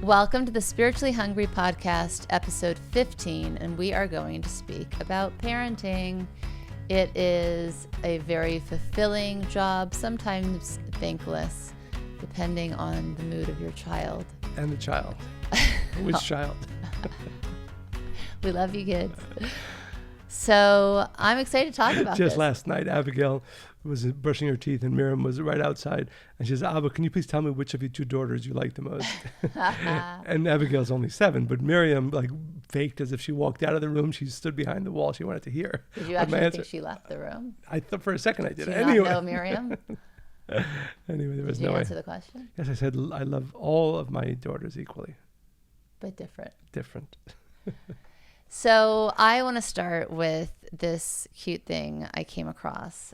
Welcome to the Spiritually Hungry Podcast, episode 15, and we are going to speak about parenting. It is a very fulfilling job, sometimes thankless, depending on the mood of your child. And the child. Which child? We love you, kids. So I'm excited to talk about this. Just last night, Abigail was brushing her teeth and Miriam was right outside. And she says, Abba, can you please tell me which of your two daughters you like the most? And Abigail's only 7, but Miriam faked as if she walked out of the room. She stood behind the wall. She wanted to hear. Did you actually think she left the room? I thought for a second I did. Did you anyway. not know Miriam? Anyway, there was Did you no way. answer the question? Yes, I said I love all of my daughters equally. But different. Different. So I want to start with this cute thing I came across.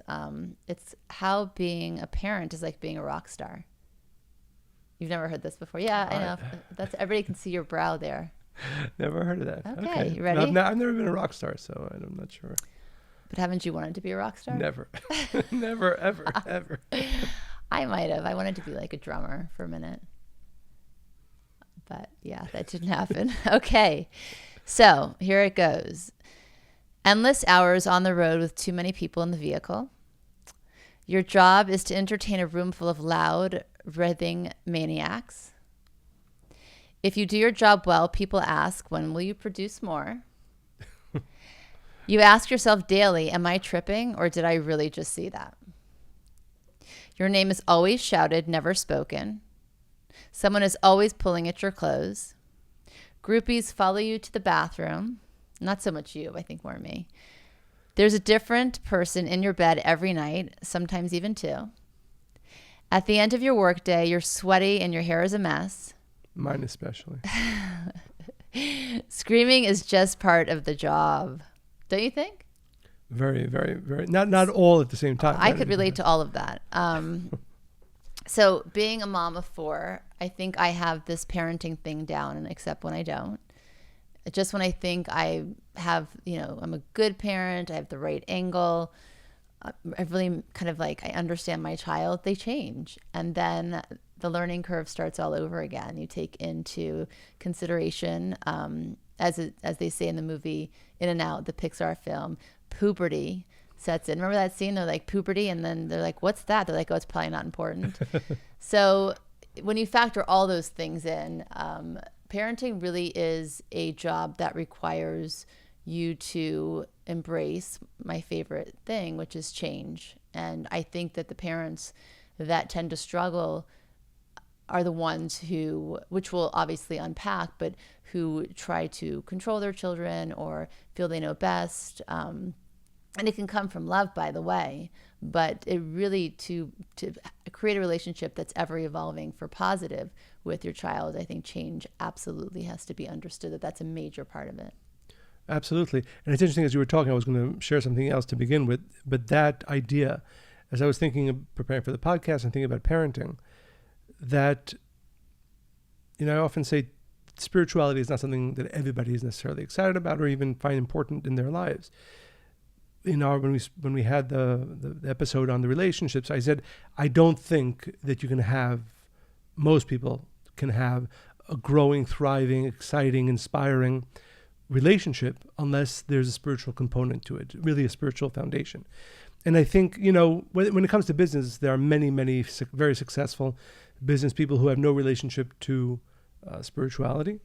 It's how being a parent is like being a rock star. You've never heard this before? Yeah, I know. That's everybody can see your brow there. Never heard of that. Okay, you ready? I've never been a rock star, so I'm not sure. But haven't you wanted to be a rock star? Never. Never, ever, ever. I might have. I wanted to be like a drummer for a minute. But yeah, that didn't happen. Okay. So here it goes. Endless hours on the road with too many people in the vehicle. Your job is to entertain a room full of loud, breathing maniacs. If you do your job well, people ask, when will you produce more? You ask yourself daily, am I tripping or did I really just see that? Your name is always shouted, never spoken. Someone is always pulling at your clothes. Groupies follow you to the bathroom. Not so much you, I think more me. There's a different person in your bed every night, sometimes even 2. At the end of your workday, you're sweaty and your hair is a mess. Mine especially. Screaming is just part of the job. Don't you think? Very, very, very. Not all at the same time. I could relate to all of that. So being a mom of 4, I think I have this parenting thing down, except when I don't. Just when I think I have, I'm a good parent, I have the right angle, I really kind of I understand my child, they change. And then the learning curve starts all over again. You take into consideration, as they say in the movie In and Out, the Pixar film, puberty sets in. Remember that scene? They're like, puberty, and then they're like, what's that? They're like, oh, it's probably not important. So when you factor all those things in, parenting really is a job that requires you to embrace my favorite thing, which is change. And I think that the parents that tend to struggle are the ones who, which we'll obviously unpack, but who try to control their children or feel they know best. And it can come from love, by the way, but it really to create a relationship that's ever evolving for positive with your child, I think change absolutely has to be understood, that's a major part of it. Absolutely. And it's interesting, as you were talking, I was going to share something else to begin with, but that idea, as I was thinking of preparing for the podcast and thinking about parenting, that, I often say spirituality is not something that everybody is necessarily excited about or even find important in their lives. When we had the episode on the relationships, I said, I don't think that most people can have a growing, thriving, exciting, inspiring relationship unless there's a spiritual component to it, really a spiritual foundation. And I think, when it comes to business, there are many, many very successful business people who have no relationship to spirituality.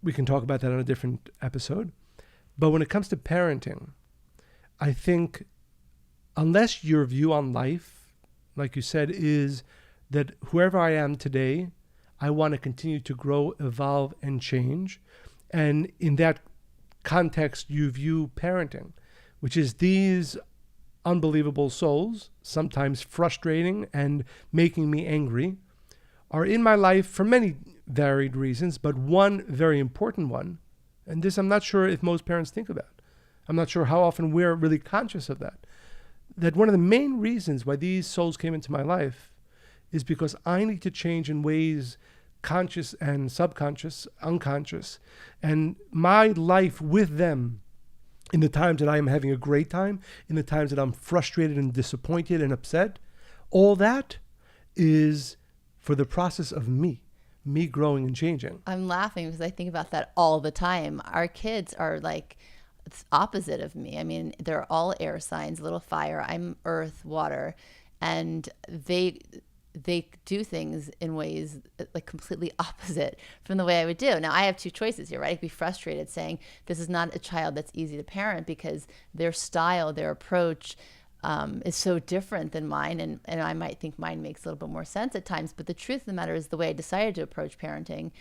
We can talk about that on a different episode. But when it comes to parenting, I think unless your view on life, like you said, is that whoever I am today, I want to continue to grow, evolve, and change. And in that context, you view parenting, which is these unbelievable souls, sometimes frustrating and making me angry, are in my life for many varied reasons, but one very important one, and this I'm not sure if most parents think about. I'm not sure how often we're really conscious of that one of the main reasons why these souls came into my life is because I need to change in ways conscious and subconscious, unconscious, and my life with them in the times that I am having a great time, in the times that I'm frustrated and disappointed and upset, all that is for the process of me me growing and changing. I'm laughing because I think about that all the time. Our kids are like it's opposite of me. I mean, they're all air signs, a little fire. I'm earth, water, and they do things in ways like completely opposite from the way I would do. Now I have two choices here, right? I could be frustrated saying this is not a child that's easy to parent because their style, their approach is so different than mine. And I might think mine makes a little bit more sense at times. But the truth of the matter is the way I decided to approach parenting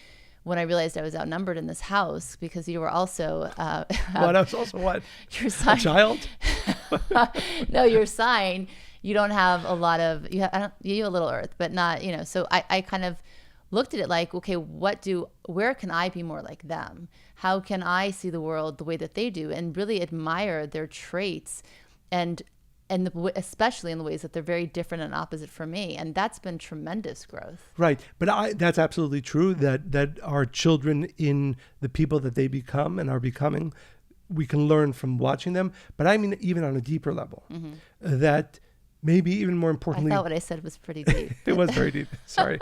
when I realized I was outnumbered in this house, because you were also Well, I was also what? Your sign. A child? No, your sign. You don't have a lot of you have a little earth, but not, so I kind of looked at it like, okay, where can I be more like them? How can I see the world the way that they do, and really admire their traits and especially in the ways that they're very different and opposite from me. And that's been tremendous growth. Right. But that's absolutely true that our children, in the people that they become and are becoming, we can learn from watching them. But I mean, even on a deeper level, that maybe even more importantly, I thought what I said was pretty deep. It was very deep. Sorry.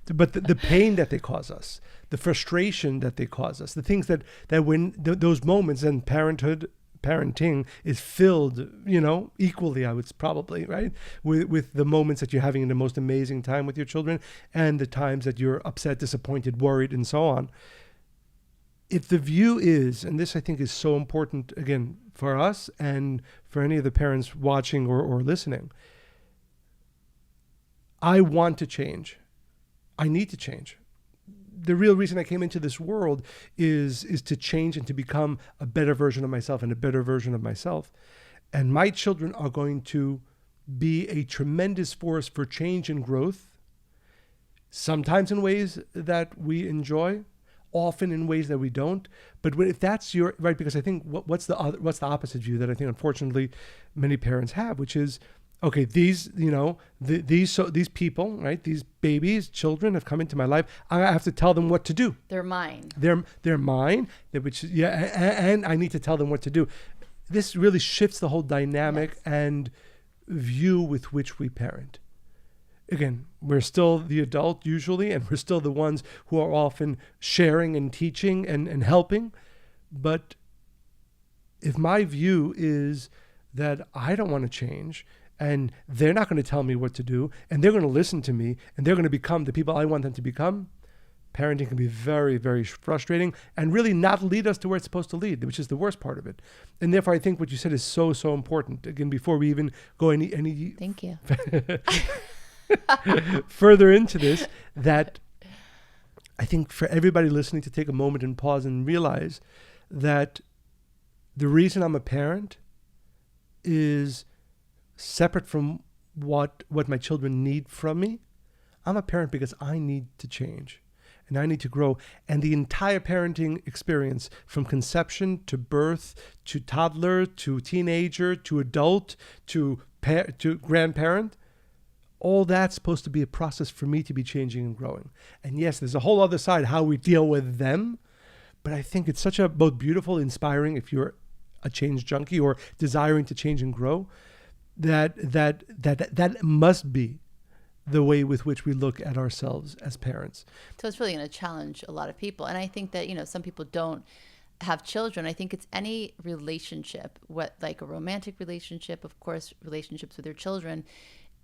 But the pain that they cause us, the frustration that they cause us, the things that when those moments in parenting is filled, equally, I would probably, right, with the moments that you're having the most amazing time with your children and the times that you're upset, disappointed, worried, and so on. If the view is, and this I think is so important, again, for us and for any of the parents watching or listening, I want to change. I need to change. The real reason I came into this world is to change and to become a better version of myself and a better version of myself. And my children are going to be a tremendous force for change and growth, sometimes in ways that we enjoy, often in ways that we don't. But if that's your right, because I think what's the opposite view that I think unfortunately many parents have, which is, okay, these people, right? These babies, children have come into my life. I have to tell them what to do. They're mine. They're mine. And I need to tell them what to do. This really shifts the whole dynamic and view with which we parent. Again, we're still the adult usually, and we're still the ones who are often sharing and teaching and helping. But if my view is that I don't want to change, and they're not going to tell me what to do, and they're going to listen to me, and they're going to become the people I want them to become, parenting can be very, very frustrating and really not lead us to where it's supposed to lead, which is the worst part of it. And therefore, I think what you said is so, so important. Again, before we even go any Thank you. further into this, that I think for everybody listening to take a moment and pause and realize that the reason I'm a parent is separate from what my children need from me. I'm a parent because I need to change and I need to grow. And the entire parenting experience, from conception to birth to toddler to teenager to adult to grandparent, all that's supposed to be a process for me to be changing and growing. And yes, there's a whole other side, how we deal with them. But I think it's such a both beautiful, inspiring, if you're a change junkie or desiring to change and grow, that must be the way with which we look at ourselves as parents. So it's really going to challenge a lot of people. And I think that, some people don't have children. I think it's any relationship, like a romantic relationship, of course, relationships with your children.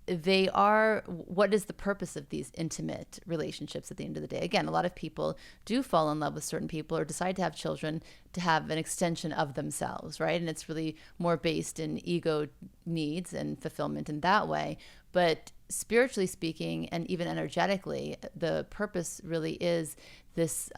What is the purpose of these intimate relationships at the end of the day? Again, a lot of people do fall in love with certain people or decide to have children to have an extension of themselves, right? And it's really more based in ego needs and fulfillment in that way. But spiritually speaking, and even energetically, the purpose really is this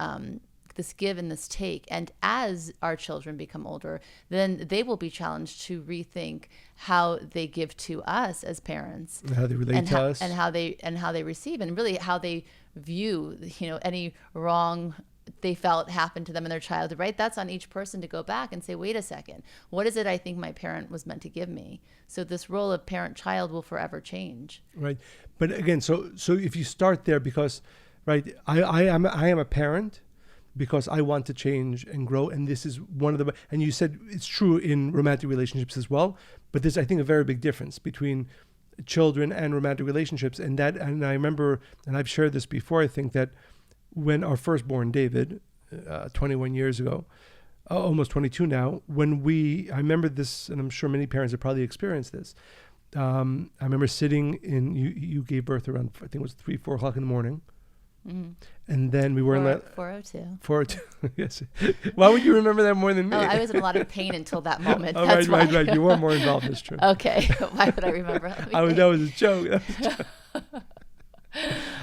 give and this take. And as our children become older, then they will be challenged to rethink how they give to us as parents, and how they relate to us, and how they receive, and really how they view any wrong they felt happened to them in their childhood, right? That's on each person to go back and say, wait a second, what is it I think my parent was meant to give me? So this role of parent-child will forever change. Right. But again, so if you start there, because, right, I am a parent because I want to change and grow. And this is one of and you said it's true in romantic relationships as well, but there's, I think, a very big difference between children and romantic relationships. And I remember, and I've shared this before, I think that when our firstborn David, 21 years ago, almost 22 now, I remember this, and I'm sure many parents have probably experienced this. I remember sitting you gave birth around, I think it was 3-4 o'clock in the morning. Mm-hmm. And then we were in 4:02. 4:02. Yes. Why would you remember that more than me? Oh, I was in a lot of pain until that moment. Oh, That's right. why. You were more involved. That's true. Okay. Why would I remember? That was a joke.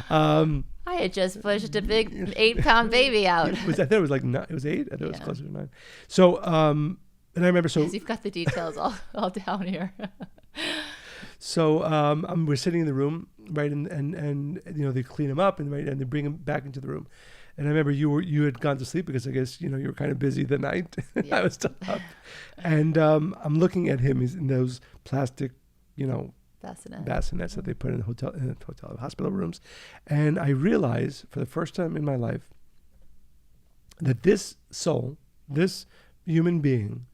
I had just pushed a big 8-pound baby out. I thought it was like 9. It was 8. I thought it was closer to 9. So, and I remember. So you've got the details all down here. So we're sitting in the room, right, and they clean him up and they bring him back into the room. And I remember you had gone to sleep because I guess you were kind of busy the night. Yeah. I was still up, and I'm looking at him. He's in those plastic, bassinets that they put in hospital rooms, and I realize for the first time in my life that this soul, this human being,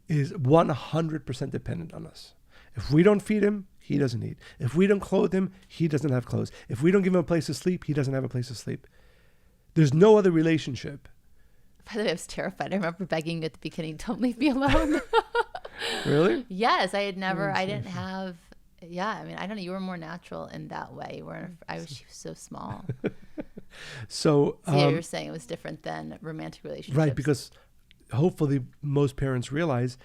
is 100% dependent on us. If we don't feed him, he doesn't eat. If we don't clothe him, he doesn't have clothes. If we don't give him a place to sleep, he doesn't have a place to sleep. There's no other relationship. By the way, I was terrified. I remember begging you at the beginning, don't leave me alone. Really? Yes, I didn't have, I mean, I don't know, you were more natural in that way. She was so small. So you're saying it was different than romantic relationships. Right, because hopefully most parents realize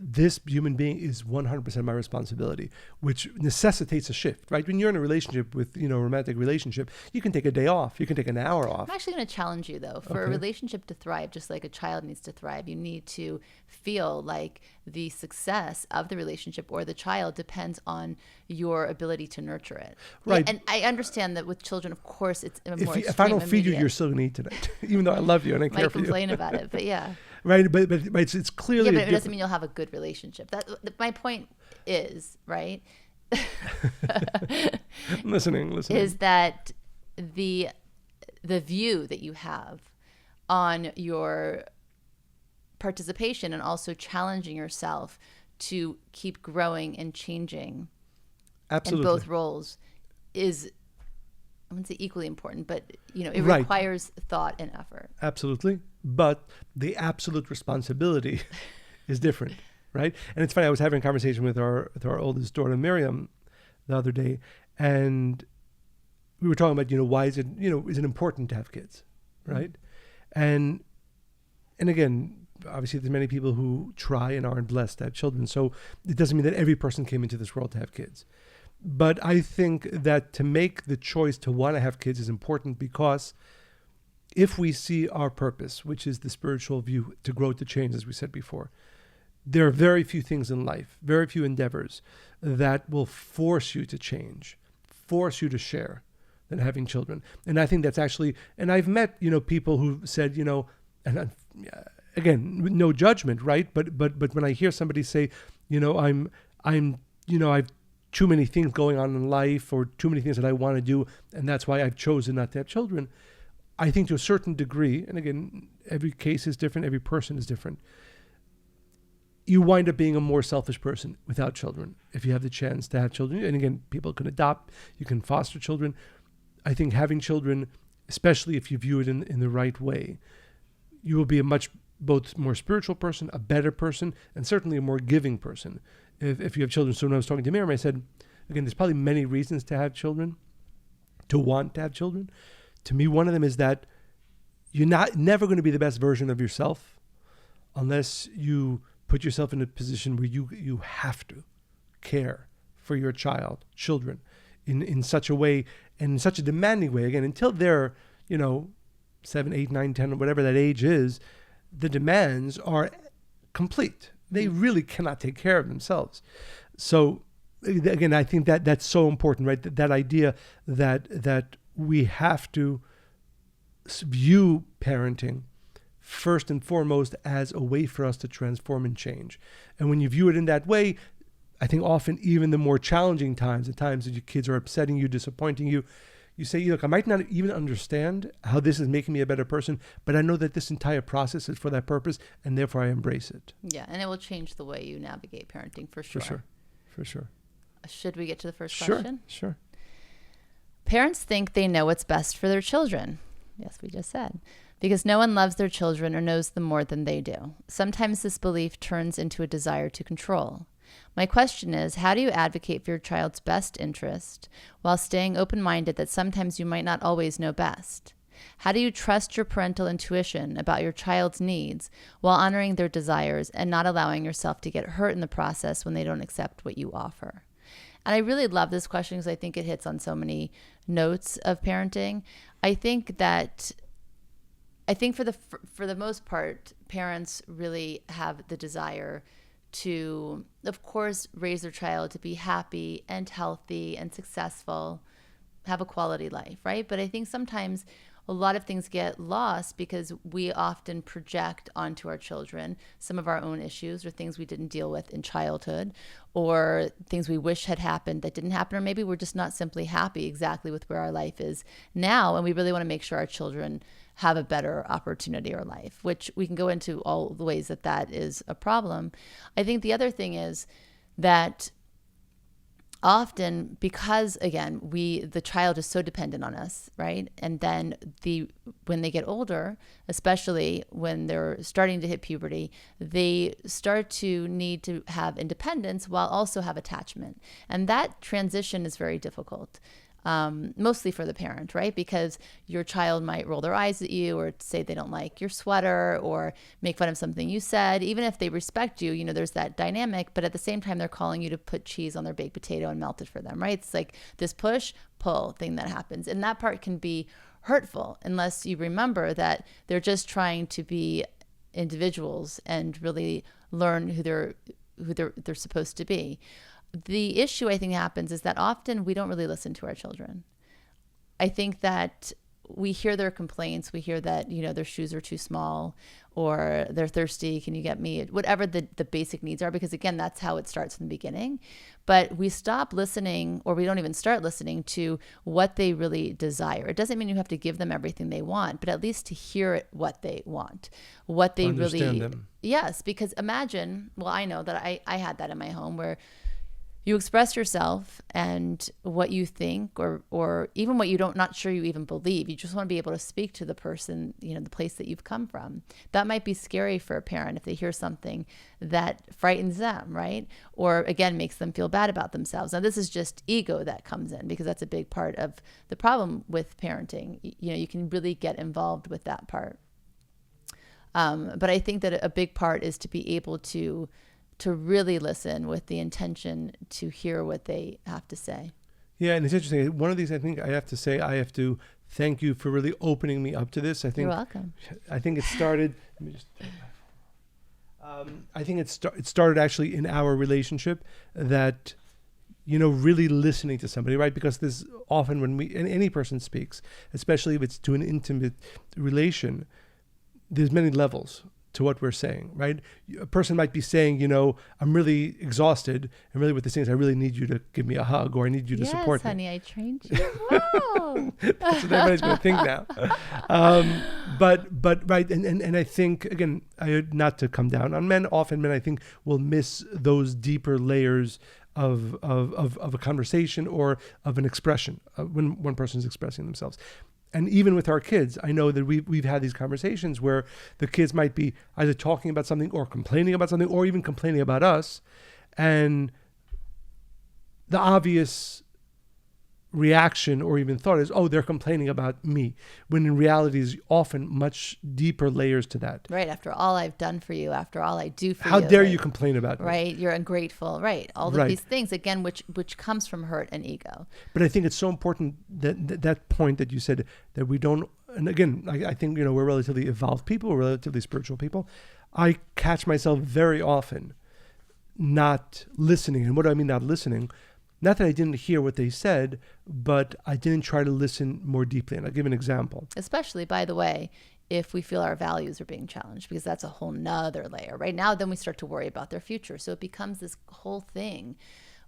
this human being is 100% my responsibility, which necessitates a shift, right? When you're in a relationship with, a romantic relationship, you can take a day off. You can take an hour off. I'm actually going to challenge you, though. For a relationship to thrive, just like a child needs to thrive, you need to feel like the success of the relationship or the child depends on your ability to nurture it. Right. And I understand that with children, of course, it's more extreme. If I don't feed you, you're still going to eat tonight, even though I love you and I care for you. Might complain about it, but yeah. Right, but it's clearly. Yeah, but it doesn't mean you'll have a good relationship. My point is, right? I'm listening. Is that the view that you have on your participation and also challenging yourself to keep growing and changing Absolutely. in both roles is, I wouldn't say equally important, but it requires thought and effort. Absolutely. But the absolute responsibility is different, right? And it's funny, I was having a conversation with our oldest daughter, Miriam, the other day, and we were talking about, why is it important to have kids, right? Mm-hmm. And again, obviously there's many people who try and aren't blessed to have children. So it doesn't mean that every person came into this world to have kids. But I think that to make the choice to want to have kids is important because if we see our purpose, which is the spiritual view, to grow, to change, as we said before, there are very few things in life, very few endeavors that will force you to change, force you to share than having children. And I think that's actually, and I've met, people who said, and again, no judgment, right? But when I hear somebody say, I've too many things going on in life or too many things that I want to do, and that's why I've chosen not to have children. I think to a certain degree, and again, every case is different, every person is different, you wind up being a more selfish person without children if you have the chance to have children. And again, people can adopt, you can foster children. I think having children, especially if you view it in the right way, you will be a much both more spiritual person, a better person, and certainly a more giving person if you have children. So when I was talking to Miriam, I said, again, there's probably many reasons to have children, to want to have children. To me, one of them is that you're never going to be the best version of yourself unless you put yourself in a position where you have to care for your children in such a way and in such a demanding way. Again, until they're, 7, 8, 9, 10, whatever that age is, the demands are complete. They really cannot take care of themselves. So again, I think that that's so important, right? That idea that we have to view parenting first and foremost as a way for us to transform and change. And when you view it in that way, I think often even the more challenging times, the times that your kids are upsetting you, disappointing you, you say, look, I might not even understand how this is making me a better person, but I know that this entire process is for that purpose, and therefore I embrace it. Yeah, and it will change the way you navigate parenting for sure. For sure. Should we get to the first question? Sure. Parents think they know what's best for their children. Yes, we just said. Because no one loves their children or knows them more than they do. Sometimes this belief turns into a desire to control. My question is, how do you advocate for your child's best interest while staying open-minded that sometimes you might not always know best? How do you trust your parental intuition about your child's needs while honoring their desires and not allowing yourself to get hurt in the process when they don't accept what you offer? And I really love this question because I think it hits on so many notes of parenting. I think for the most part, parents really have the desire to, of course, raise their child to be happy and healthy and successful, have a quality life, right? But I think sometimes a lot of things get lost because we often project onto our children some of our own issues or things we didn't deal with in childhood or things we wish had happened that didn't happen, or maybe we're just not simply happy exactly with where our life is now, and we really want to make sure our children have a better opportunity or life, which we can go into all the ways that that is a problem. I think the other thing is that often, because again, the child is so dependent on us, right? And then when they get older, especially when they're starting to hit puberty, they start to need to have independence while also have attachment. And that transition is very difficult. Mostly for the parent, right? Because your child might roll their eyes at you or say they don't like your sweater or make fun of something you said. Even if they respect you, there's that dynamic, but at the same time, they're calling you to put cheese on their baked potato and melt it for them, right? It's like this push-pull thing that happens. And that part can be hurtful unless you remember that they're just trying to be individuals and really learn who they're supposed to be. The issue I think happens is that often we don't really listen to our children. I think that we hear their complaints. We hear that, their shoes are too small or they're thirsty. Can you get me whatever the basic needs are? Because again, that's how it starts from the beginning. But we stop listening, or we don't even start listening to what they really desire. It doesn't mean you have to give them everything they want, but at least to hear what they want, what they Understand really, them. Yes, because imagine, I know that I had that in my home where you express yourself and what you think, or even what not sure you even believe. You just want to be able to speak to the person, the place that you've come from. That might be scary for a parent if they hear something that frightens them, right? Or again, makes them feel bad about themselves. Now, this is just ego that comes in because that's a big part of the problem with parenting. You can really get involved with that part. But I think that a big part is to be able to really listen with the intention to hear what they have to say. Yeah, and it's interesting. One of these, I think I have to thank you for really opening me up to this. You're welcome. I think it started, let me just, I think it started actually in our relationship that, really listening to somebody, right? Because there's often when any person speaks, especially if it's to an intimate relation, there's many levels to what we're saying, right? A person might be saying, I'm really exhausted, and really what they're saying is, I really need you to give me a hug, or I need you to support me. Yes, honey, I trained you well. That's what everybody's going to think now. But right, and I think, again, not to come down on men, often men, I think, will miss those deeper layers of a conversation or of an expression when one person is expressing themselves. And even with our kids, I know that we've had these conversations where the kids might be either talking about something or complaining about something or even complaining about us. And the obvious reaction or even thought is, oh, they're complaining about me, when in reality is often much deeper layers to that. Right. After all I've done for you, after all I do for you. How dare you complain about me? Right. You're ungrateful. Right. All of these things, again, which comes from hurt and ego. But I think it's so important that point that you said that we don't, and again, I think, we're relatively evolved people, we're relatively spiritual people. I catch myself very often not listening. And what do I mean not listening? Not that I didn't hear what they said, but I didn't try to listen more deeply. And I'll give an example. Especially, by the way, if we feel our values are being challenged, because that's a whole nother layer. Right now, then we start to worry about their future. So it becomes this whole thing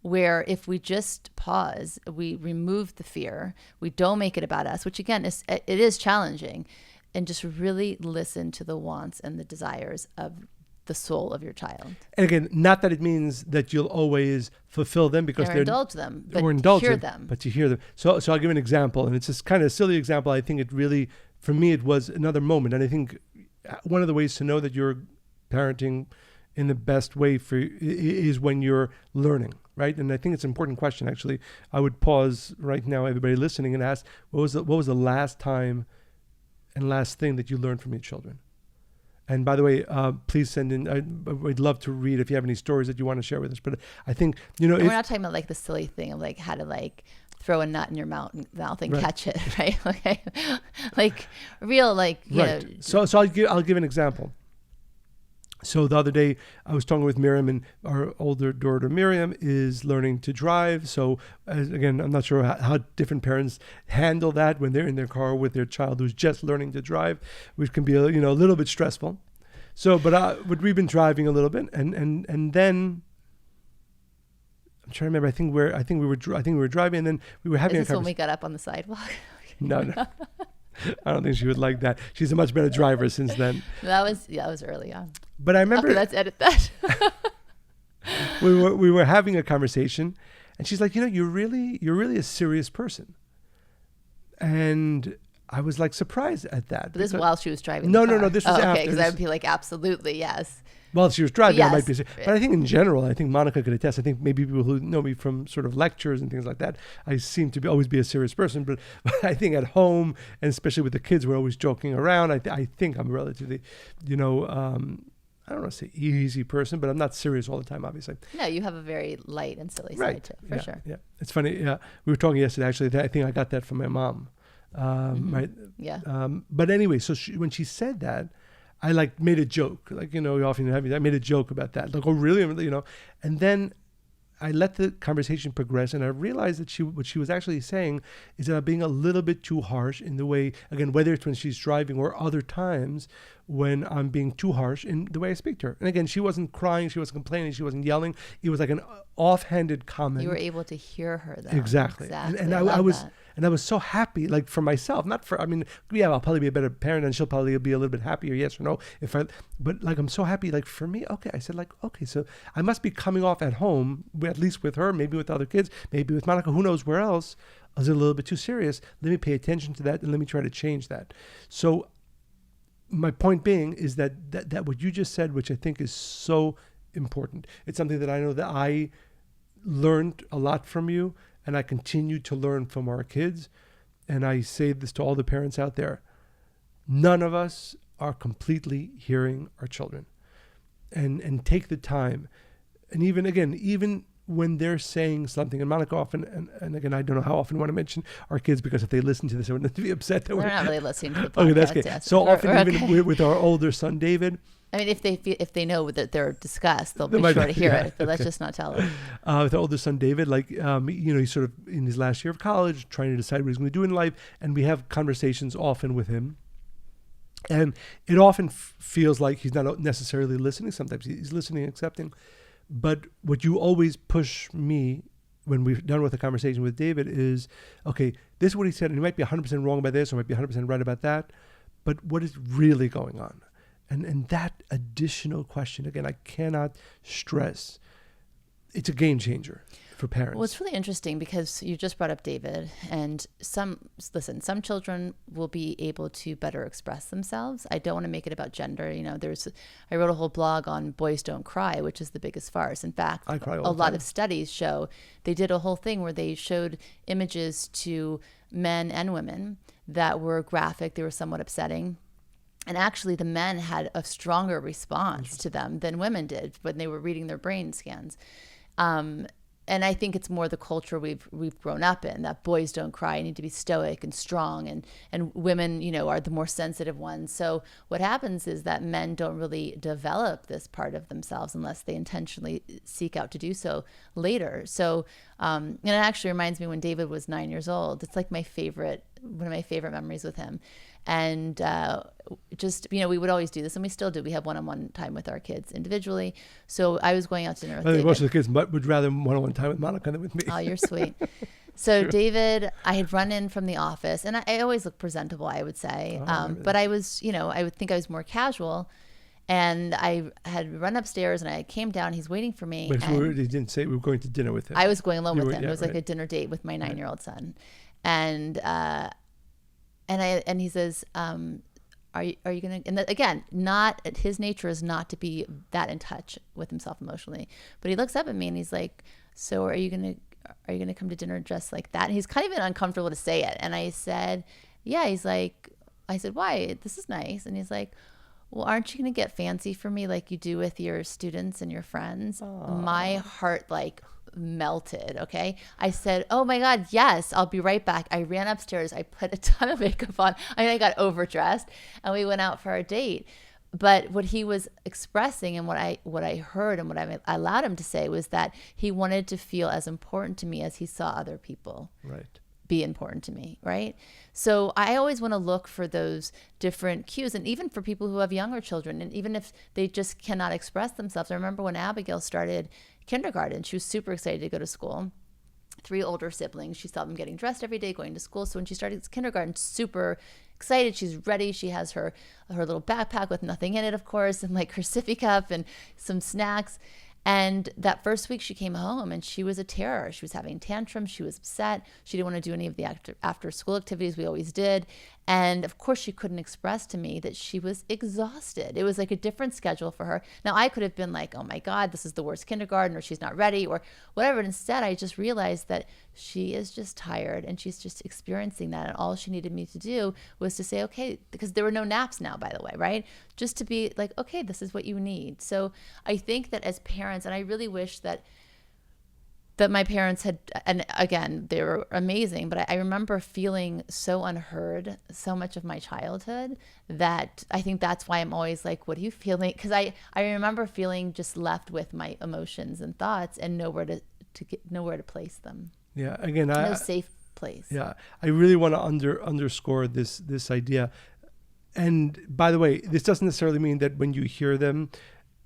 where if we just pause, we remove the fear, we don't make it about us, which again, it is challenging, and just really listen to the wants and the desires of the soul of your child. And again, not that it means that you'll always fulfill them because they're indulge them, but or indulge hear them. them. But to hear them. So I'll give an example, and it's this kind of silly example. I think it really, for me, it was another moment. And I think one of the ways to know that you're parenting in the best way for is when you're learning, right? And I think it's an important question, actually. I would pause right now, everybody listening, and ask, what was the last time and last thing that you learned from your children? And by the way, please send in. I'd love to read if you have any stories that you want to share with us. But I think, and we're not talking about like the silly thing of like how to like throw a nut in your mouth and right. catch it, right? Okay, like real, like you right. know. So I'll give an example. So the other day I was talking with Miriam, and our older daughter Miriam is learning to drive. So again, I'm not sure how different parents handle that when they're in their car with their child who's just learning to drive, which can be a little bit stressful. So, but we've been driving a little bit, and then I'm trying to remember. I think we were driving, and then we were having. Is this when we got up on the sidewalk? No. I don't think she would like that. She's a much better driver since then. That was early on. But I remember. Okay, let's edit that. we were having a conversation, and she's like, you're really a serious person, and I was like surprised at that. But this is while she was driving. No. This was after. Okay, because I would be like, absolutely, yes. While she was driving, yes. I might be. But I think in general, I think Monica could attest. I think maybe people who know me from sort of lectures and things like that, I seem to always be a serious person. But I think at home, and especially with the kids, we're always joking around. I think I'm relatively, I don't want to say easy person, but I'm not serious all the time, obviously. No, you have a very light and silly right. side too, for sure. Yeah, it's funny. Yeah, we were talking yesterday. Actually, I think I got that from my mom. Right. Yeah. But anyway, so when she said that, I like made a joke, like, you often have I made a joke about that. Like, oh, really? And then I let the conversation progress, and I realized that what she was actually saying is that I'm being a little bit too harsh in the way, again, whether it's when she's driving or other times when I'm being too harsh in the way I speak to her. And again, she wasn't crying, she wasn't complaining, she wasn't yelling. It was like an offhanded comment. You were able to hear her though. Exactly. And I was so happy, like for myself, I'll probably be a better parent and she'll probably be a little bit happier, yes or no. But like, I'm so happy, like for me, okay, I said like, okay, so I must be coming off at home, at least with her, maybe with other kids, maybe with Monica, who knows where else, I was a little bit too serious. Let me pay attention to that and let me try to change that. So my point being is that what you just said, which I think is so important, it's something that I know that I learned a lot from you, and I continue to learn from our kids. And I say this to all the parents out there. None of us are completely hearing our children. And take the time. And even when they're saying something, and Monica often, and again, I don't know how often we want to mention our kids, because if they listen to this, they're going to be upset that we're not really listening to the podcast. Okay, that's good. Yes. So often, even with our older son, David, I mean, if they know that they're discussed, they'll be sure to hear it. But let's just not tell them. With our older son David, like he's sort of in his last year of college, trying to decide what he's going to do in life, and we have conversations often with him, and it often feels like he's not necessarily listening. Sometimes he's listening, accepting, but what you always push me when we've done with the conversation with David is, okay, this is what he said, and he might be 100% wrong about this, or might be 100% right about that, but what is really going on? And that additional question, again, I cannot stress, it's a game changer for parents. Well, it's really interesting because you just brought up David, and some children will be able to better express themselves. I don't want to make it about gender. I wrote a whole blog on Boys Don't Cry, which is the biggest farce. In fact, a lot of studies show, they did a whole thing where they showed images to men and women that were graphic, they were somewhat upsetting. And actually, the men had a stronger response to them than women did when they were reading their brain scans. And I think it's more the culture we've grown up in, that boys don't cry, need to be stoic and strong, and women, are the more sensitive ones. So what happens is that men don't really develop this part of themselves unless they intentionally seek out to do so later. So, and it actually reminds me when David was 9 years old. It's like one of my favorite memories with him. And we would always do this, and we still do. We have one-on-one time with our kids individually. So I was going out to dinner with David. Most of the kids would rather one-on-one time with Monica than with me. Oh, you're sweet. So David, I had run in from the office, and I always look presentable, I would say. But I was, I would think I was more casual. And I had run upstairs, and I came down. He's waiting for me. But he didn't say we were going to dinner with him. I was going alone with him. It was like a dinner date with my 9-year-old son. And And he says, are you going to, and again, not, his nature is not to be that in touch with himself emotionally, but he looks up at me and he's like, so are you going to come to dinner dressed like that? And he's kind of even uncomfortable to say it. And I said, yeah. He's like, I said, why? This is nice. And he's like, well, aren't you going to get fancy for me like you do with your students and your friends? Aww. My heart like melted. Okay. I said, oh my God, yes, I'll be right back. I ran upstairs. I put a ton of makeup on. I got overdressed and we went out for our date. But what he was expressing and what I heard and what I allowed him to say was that he wanted to feel as important to me as he saw other people. Right. Be important to me, right? So I always want to look for those different cues, and even for people who have younger children, and even if they just cannot express themselves. I remember when Abigail started kindergarten, she was super excited to go to school. 3 older siblings. She saw them getting dressed every day, going to school. So when she started kindergarten, super excited. She's ready. She has her little backpack with nothing in it, of course, and like her sippy cup and some snacks. And that first week she came home and she was a terror. She was having tantrums. She was upset. She didn't want to do any of the after school activities we always did. And of course she couldn't express to me that she was exhausted. It was like a different schedule for her. Now I could have been like, oh my God, this is the worst kindergarten, or she's not ready, or whatever. And instead I just realized that she is just tired and she's just experiencing that. And all she needed me to do was to say, okay, because there were no naps now, by the way, right? Just to be like, okay, this is what you need. So I think that as parents, and I really wish that my parents had, and again, they were amazing, but I remember feeling so unheard so much of my childhood that I think that's why I'm always like, what are you feeling? Because I remember feeling just left with my emotions and thoughts and nowhere to place them. Yeah, again, no safe place. Yeah, I really want to underscore this idea. And by the way, this doesn't necessarily mean that when you hear them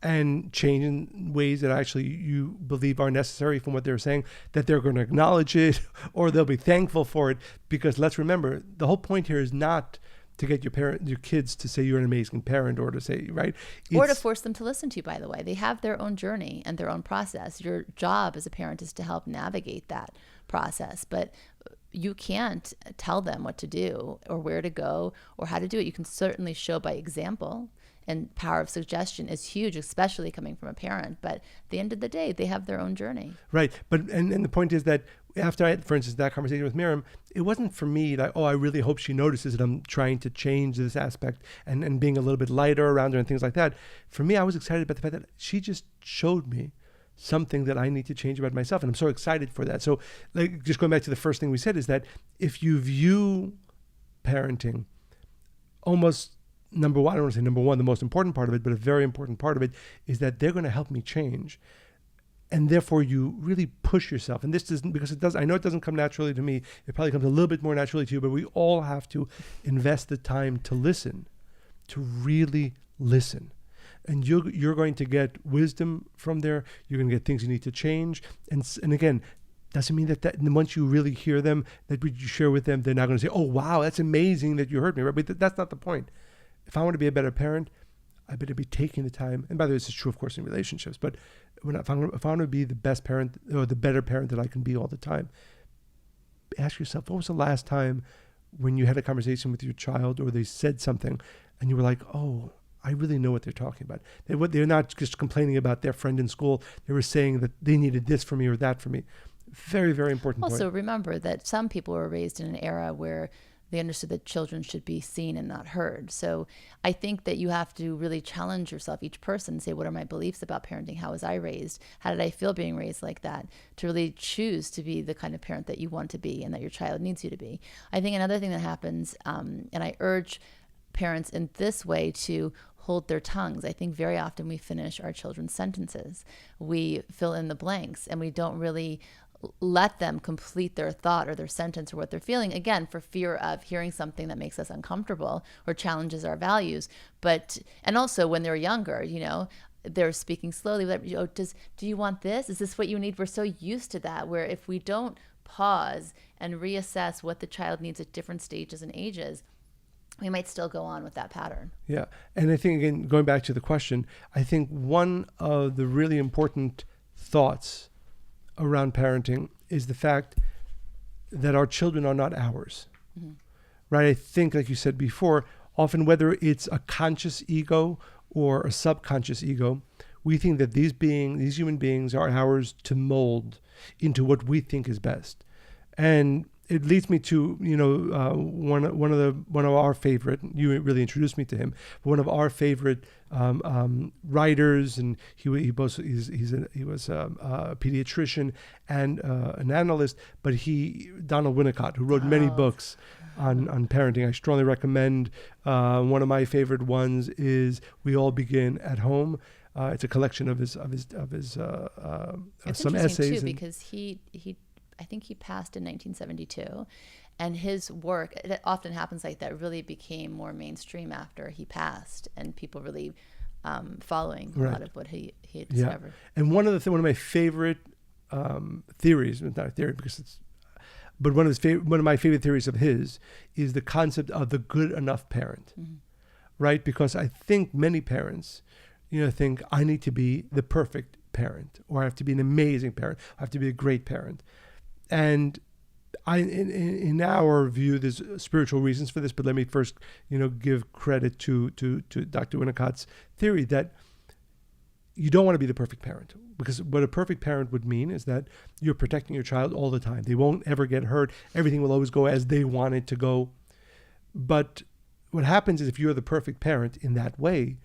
and change in ways that actually you believe are necessary from what they're saying, that they're going to acknowledge it or they'll be thankful for it. Because let's remember, the whole point here is not to get your kids to say you're an amazing parent, or to say, right? Or to force them to listen to you, by the way. They have their own journey and their own process. Your job as a parent is to help navigate that process. But you can't tell them what to do or where to go or how to do it. You can certainly show by example. And power of suggestion is huge, especially coming from a parent. But at the end of the day, they have their own journey. Right. But and the point is that after I had, for instance, that conversation with Miriam, it wasn't for me like, oh, I really hope she notices that I'm trying to change this aspect and being a little bit lighter around her and things like that. For me, I was excited about the fact that she just showed me something that I need to change about myself. And I'm so excited for that. So like, just going back to the first thing we said is that if you view parenting almost, number one, I don't want to say number one, the most important part of it, but a very important part of it is that they're going to help me change. And therefore you really push yourself. And this doesn't, because it does, I know it doesn't come naturally to me. It probably comes a little bit more naturally to you, but we all have to invest the time to listen, to really listen. And you're going to get wisdom from there. You're going to get things you need to change. And again, doesn't mean that once you really hear them, that what you share with them, they're not going to say, oh, wow, that's amazing that you heard me. Right? But that's not the point. If I want to be a better parent, I better be taking the time. And by the way, this is true, of course, in relationships. But if I want to be the best parent or the better parent that I can be all the time, ask yourself, what was the last time when you had a conversation with your child or they said something and you were like, oh, I really know what they're talking about. They're not just complaining about their friend in school. They were saying that they needed this from me or that from me. Very, very important point. Also, remember that some people were raised in an era where they understood that children should be seen and not heard. So I think that you have to really challenge yourself, each person, and say, what are my beliefs about parenting? How was I raised? How did I feel being raised like that? To really choose to be the kind of parent that you want to be and that your child needs you to be. I think another thing that happens, and I urge parents in this way to hold their tongues. I think very often we finish our children's sentences. We fill in the blanks and we don't really let them complete their thought or their sentence or what they're feeling, again, for fear of hearing something that makes us uncomfortable or challenges our values. And also when they're younger, they're speaking slowly. Do you want this? Is this what you need? We're so used to that, where if we don't pause and reassess what the child needs at different stages and ages, we might still go on with that pattern. Yeah. And I think, again, going back to the question, I think one of the really important thoughts around parenting is the fact that our children are not ours. Mm-hmm. right? I think, like you said before, often whether it's a conscious ego or a subconscious ego, we think that these human beings are ours to mold into what we think is best. And it leads me to, one of our favorite, you really introduced me to him, one of our favorite writers, and he was a pediatrician and an analyst, but Donald Winnicott, who wrote many books on parenting. I strongly recommend. One of my favorite ones is "We All Begin at Home." It's a collection of his some essays too, because he I think he passed in 1972, and his work, it often happens like that, really became more mainstream after he passed, and people really following a lot of what he had discovered. Yeah. And one of my favorite theories, not a theory because it's, but one of my favorite theories of his is the concept of the good enough parent, right? Because I think many parents, think I need to be the perfect parent, or I have to be an amazing parent, I have to be a great parent. And in our view, there's spiritual reasons for this, but let me first, give credit to Dr. Winnicott's theory that you don't want to be the perfect parent, because what a perfect parent would mean is that you're protecting your child all the time. They won't ever get hurt. Everything will always go as they want it to go. But what happens is if you're the perfect parent in that way,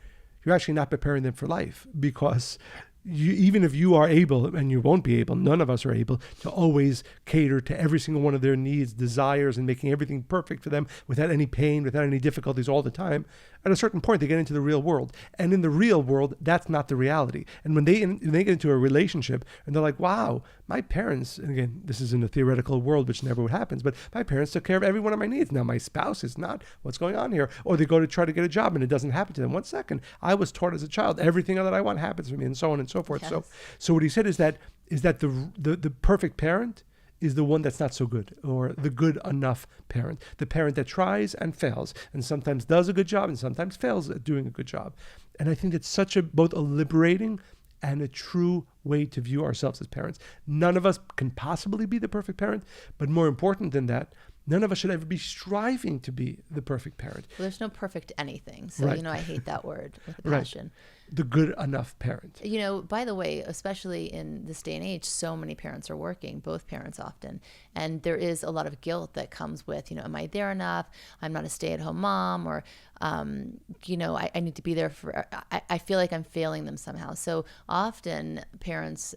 you're actually not preparing them for life, because even if you are able, and you won't be able, none of us are able to always cater to every single one of their needs, desires, and making everything perfect for them without any pain, without any difficulties all the time. At a certain point, they get into the real world. And in the real world, that's not the reality. And when they get into a relationship and they're like, wow, my parents, and again, this is in a theoretical world, which never happens, but my parents took care of every one of my needs. Now my spouse is not. What's going on here? Or they go to try to get a job and it doesn't happen to them. 1 second. I was taught as a child, everything that I want happens for me, and so on and so forth. Yes. So what he said is that the perfect parent is the one that's not so good, or the good enough parent, the parent that tries and fails, and sometimes does a good job and sometimes fails at doing a good job. And I think it's such both a liberating and a true way to view ourselves as parents. None of us can possibly be the perfect parent, but more important than that, none of us should ever be striving to be the perfect parent. Well, there's no perfect anything. So, Right. I hate that word with a Right. passion. The good enough parent. By the way, especially in this day and age, so many parents are working, both parents often. And there is a lot of guilt that comes with, am I there enough? I'm not a stay-at-home mom, or, I need to be there for, I feel like I'm failing them somehow. So often parents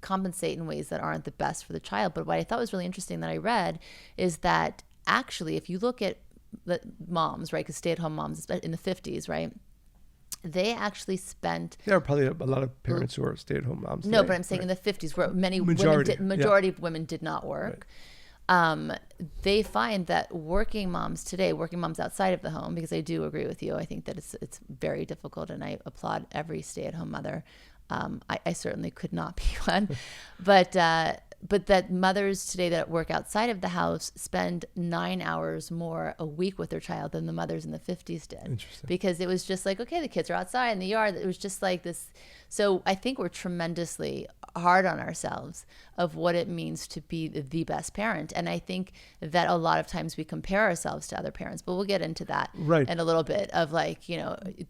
compensate in ways that aren't the best for the child. But what I thought was really interesting that I read is that actually, if you look at the moms, right, because stay-at-home moms in the 50s, right, they actually spent... There are probably a lot of parents who are stay-at-home moms. No, today, but I'm saying right? in the 50s, where majority of women did not work. Right. They find that working moms today, working moms outside of the home, because I do agree with you, I think that it's very difficult, and I applaud every stay-at-home mother. I certainly could not be one, but that mothers today that work outside of the house spend 9 hours more a week with their child than the mothers in the 50s did. Interesting. Because it was just like, okay, the kids are outside in the yard. It was just like this. So I think we're tremendously hard on ourselves of what it means to be the best parent. And I think that a lot of times we compare ourselves to other parents, but we'll get into that Right. in a little bit of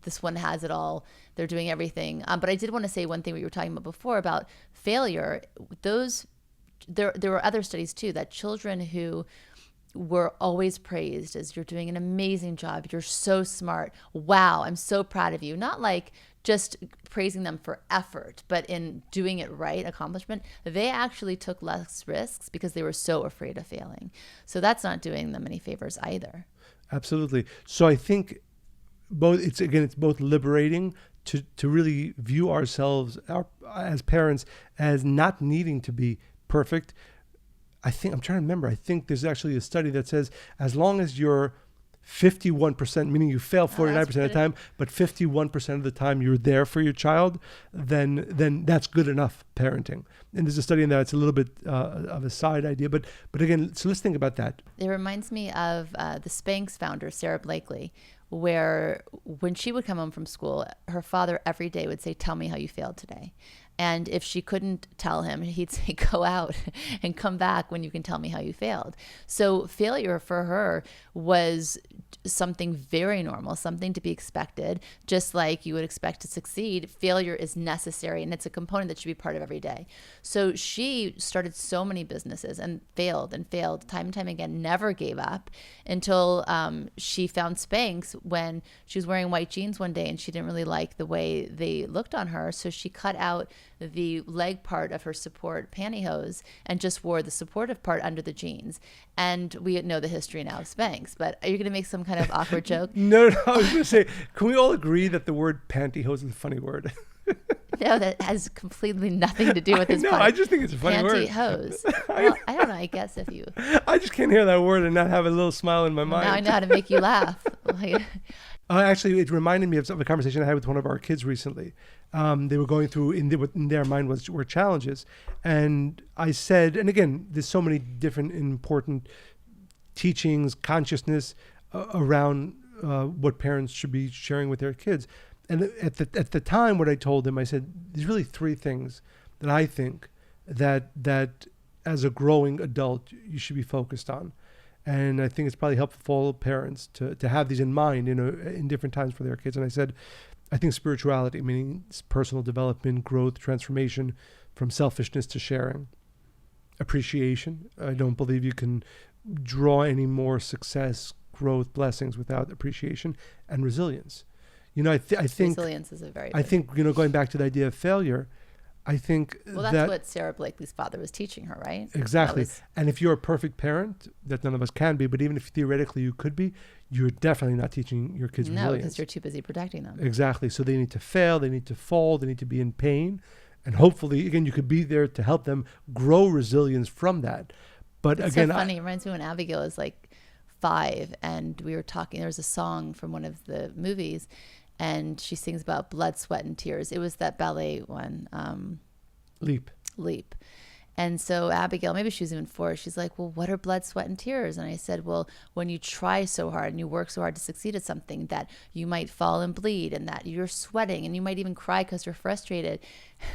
this one has it all. They're doing everything. But I did want to say one thing we were talking about before about failure. There were other studies too, that children who were always praised as, you're doing an amazing job, you're so smart, wow, I'm so proud of you, not like just praising them for effort, but in doing it right, accomplishment, they actually took less risks because they were so afraid of failing. So that's not doing them any favors either. Absolutely. So I think it's both liberating to really view ourselves as parents as not needing to be perfect. I'm trying to remember. I think there's actually a study that says as long as you're 51%, meaning you fail 49% of the time, but 51% of the time you're there for your child, then that's good enough parenting. And there's a study in that. It's a little bit of a side idea, but again, so let's think about that. It reminds me of the Spanx founder, Sarah Blakely, where when she would come home from school, her father every day would say, "Tell me how you failed today." And if she couldn't tell him, he'd say, go out and come back when you can tell me how you failed. So failure for her was something very normal, something to be expected. Just like you would expect to succeed, failure is necessary, and it's a component that should be part of every day. So she started so many businesses and failed time and time again, never gave up until she found Spanx when she was wearing white jeans one day and she didn't really like the way they looked on her. So she cut out the leg part of her support pantyhose and just wore the supportive part under the jeans. And we know the history now of Spanx, but are you going to make some kind of awkward joke? No, I was going to say, can we all agree that the word pantyhose is a funny word? No, that has completely nothing to do with this. No, I just think it's a funny word. Pantyhose. Well, I don't know. I guess if you. I just can't hear that word and not have a little smile in my mind. Now I know how to make you laugh. Actually, it reminded me of a conversation I had with one of our kids recently. They were going through, what in their mind were challenges. And I said, and again, there's so many different important teachings, consciousness around what parents should be sharing with their kids. And at the time, what I told them, I said, there's really three things that I think that as a growing adult, you should be focused on. And I think it's probably helpful for all parents to have these in mind, in different times for their kids. And I said, I think spirituality, meaning personal development, growth, transformation from selfishness to sharing. Appreciation. I don't believe you can draw any more success, growth, blessings without appreciation. And resilience. I think resilience is a very. I think going back to the idea of failure, I think that's what Sarah Blakely's father was teaching her, right? Exactly. And if you're a perfect parent, that none of us can be, but even if theoretically you could be, you're definitely not teaching your kids resilience. No, because you're too busy protecting them. Exactly. So they need to fail, they need to fall, they need to be in pain, and hopefully, again, you could be there to help them grow resilience from that. But it's again, so funny. It reminds me when Abigail was like 5, and we were talking. There was a song from one of the movies. And she sings about blood, sweat, and tears. It was that ballet one. Leap. And so Abigail, maybe she was even 4, she's like, well, what are blood, sweat, and tears? And I said, well, when you try so hard and you work so hard to succeed at something, that you might fall and bleed, and that you're sweating, and you might even cry because you're frustrated.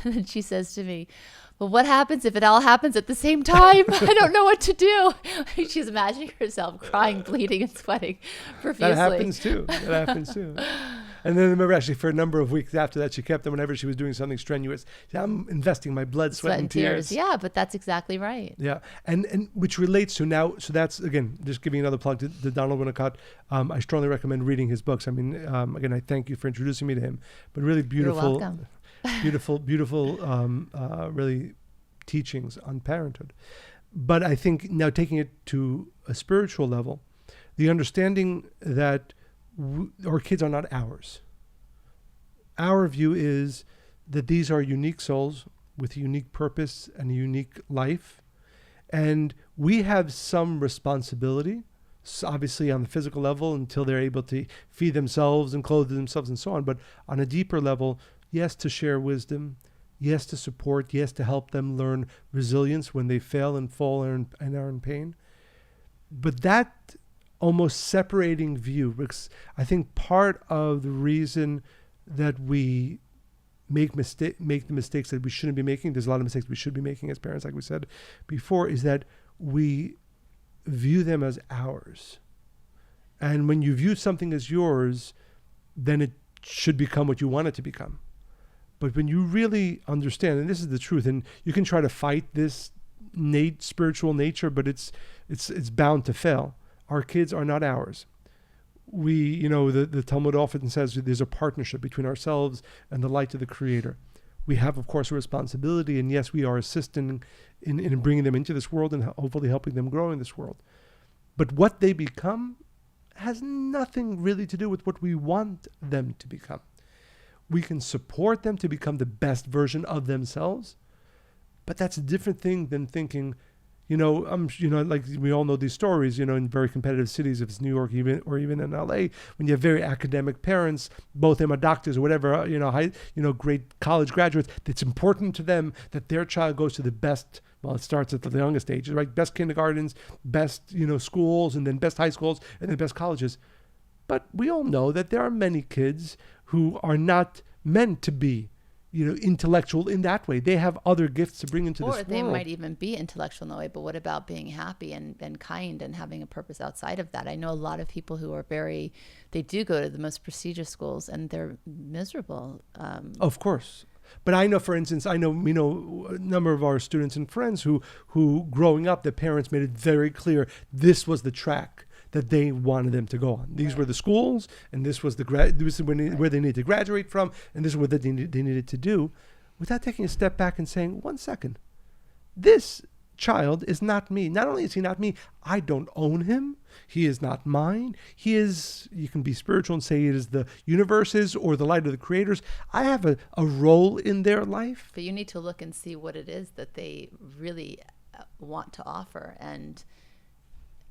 And then she says to me, well, what happens if it all happens at the same time? I don't know what to do. She's imagining herself crying, bleeding, and sweating profusely. That happens too. And then I remember actually for a number of weeks after that, she kept them whenever she was doing something strenuous. I'm investing my blood, sweat, and tears. Yeah, but that's exactly right. Yeah. And which relates to now, so that's, again, just giving another plug to Donald Winnicott. I strongly recommend reading his books. I mean, again, I thank you for introducing me to him, but really beautiful, You're welcome. beautiful, really teachings on parenthood. But I think now taking it to a spiritual level, the understanding that our kids are not ours. Our view is that these are unique souls with a unique purpose and a unique life. And we have some responsibility, obviously on the physical level until they're able to feed themselves and clothe themselves and so on. But on a deeper level, yes, to share wisdom, yes, to support, yes, to help them learn resilience when they fail and fall and are in pain. But that almost separating view, because I think part of the reason that we make the mistakes that we shouldn't be making, there's a lot of mistakes we should be making as parents, like we said before, is that we view them as ours. And when you view something as yours, then it should become what you want it to become. But when you really understand, and this is the truth, and you can try to fight this spiritual nature, but it's bound to fail. Our kids are not ours. We, the Talmud often says there's a partnership between ourselves and the light of the Creator. We have, of course, a responsibility, and yes, we are assisting in bringing them into this world and hopefully helping them grow in this world. But what they become has nothing really to do with what we want them to become. We can support them to become the best version of themselves, but that's a different thing than thinking, like we all know these stories, in very competitive cities, if it's New York or even in LA, when you have very academic parents, both them are doctors or whatever, great college graduates, it's important to them that their child goes to the best, well, it starts at the youngest age, right? Best kindergartens, best, schools, and then best high schools, and then best colleges. But we all know that there are many kids who are not meant to be intellectual in that way. They have other gifts to bring into this world. Or they might even be intellectual in that way, but what about being happy and kind and having a purpose outside of that? I know a lot of people who are they do go to the most prestigious schools and they're miserable. Of course. But I know, for instance, a number of our students and friends who growing up, their parents made it very clear this was the track that they wanted them to go on. These were the schools, and this was where they needed to graduate from, and this is what they needed to do, without taking a step back and saying, 1 second, this child is not me. Not only is he not me, I don't own him. He is not mine. He is, you can be spiritual and say it is the universe's or the light of the creators. I have a role in their life. But you need to look and see what it is that they really want to offer and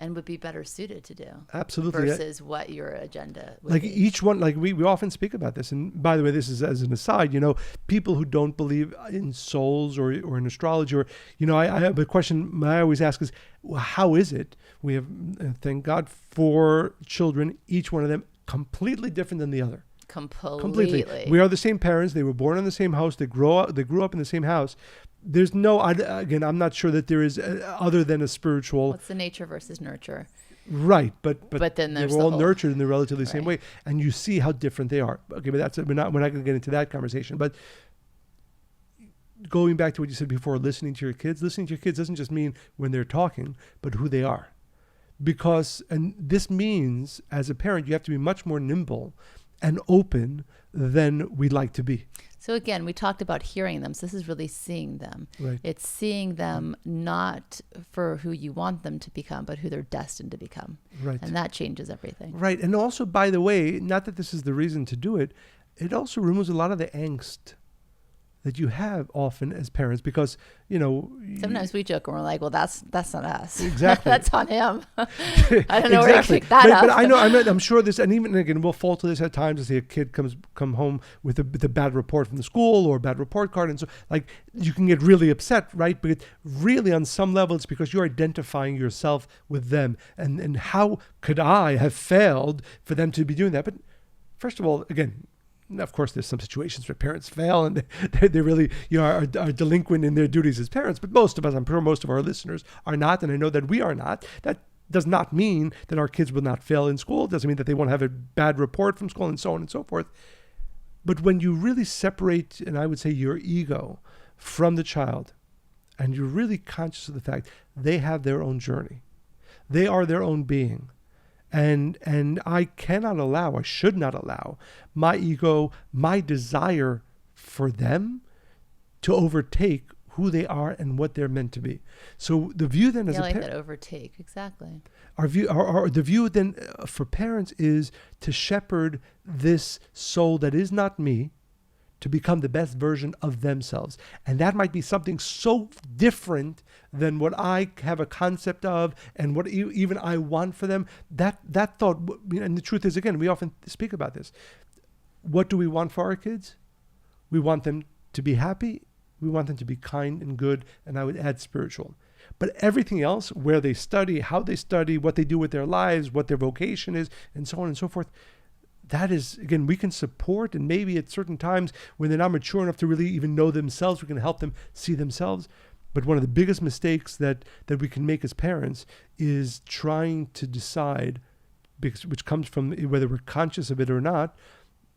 would be better suited to do. Absolutely. Versus what your agenda would like be. Each one, like we often speak about this. And by the way, this is as an aside, people who don't believe in souls or in astrology or, I have a question I always ask is, how is it? We have, thank God for children, each one of them completely different than the other. Completely. We are the same parents. They were born in the same house. They grew up in the same house. There's again, I'm not sure that there is other than a spiritual. What's the nature versus nurture? Right, but then they were all nurtured in the relatively same way, and you see how different they are. Okay, but we're not going to get into that conversation. But going back to what you said before, listening to your kids doesn't just mean when they're talking, but who they are, and this means as a parent you have to be much more nimble and open than we'd like to be. So again, we talked about hearing them. So this is really seeing them. Right. It's seeing them not for who you want them to become, but who they're destined to become. Right. And that changes everything. Right. And also, by the way, not that this is the reason to do it, it also removes a lot of the angst that you have often as parents because, sometimes we joke and we're like, well, that's not us. Exactly. That's on him. I don't know where to pick that up. But I'm sure this, and even again, we'll fall to this at times to see a kid come home with a bad report from the school or a bad report card. And so you can get really upset, right? But really on some level, it's because you're identifying yourself with them. And how could I have failed for them to be doing that? But first of all, again, of course, there's some situations where parents fail and they really are delinquent in their duties as parents. But most of us, I'm sure most of our listeners are not, and I know that we are not. That does not mean that our kids will not fail in school. It doesn't mean that they won't have a bad report from school and so on and so forth. But when you really separate, and I would say your ego from the child, and you're really conscious of the fact they have their own journey, they are their own being. And I should not allow my ego, my desire for them to overtake who they are and what they're meant to be. So the view then as a parent, that overtake, exactly. The view then for parents is to shepherd this soul that is not me to become the best version of themselves. And that might be something so different than what I have a concept of and what even I want for them. That thought, and the truth is, again, we often speak about this. What do we want for our kids? We want them to be happy. We want them to be kind and good, and I would add spiritual. But everything else, where they study, how they study, what they do with their lives, what their vocation is, and so on and so forth, that is, again, we can support, and maybe at certain times when they're not mature enough to really even know themselves, we can help them see themselves. But one of the biggest mistakes that we can make as parents is trying to decide, which comes from whether we're conscious of it or not,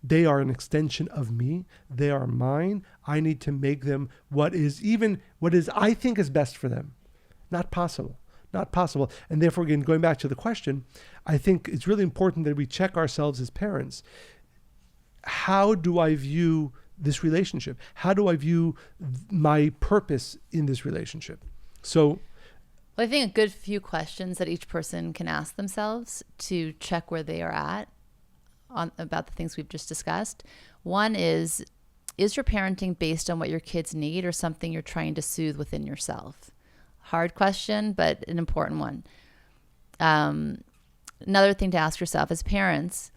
they are an extension of me. They are mine. I need to make them what is I think is best for them. Not possible. And therefore, again, going back to the question, I think it's really important that we check ourselves as parents. How do I view this relationship? How do I view my purpose in this relationship? So, well, I think a good few questions that each person can ask themselves to check where they are at about the things we've just discussed. One is your parenting based on what your kids need or something you're trying to soothe within yourself? Hard question, but an important one. Another thing to ask yourself as parents,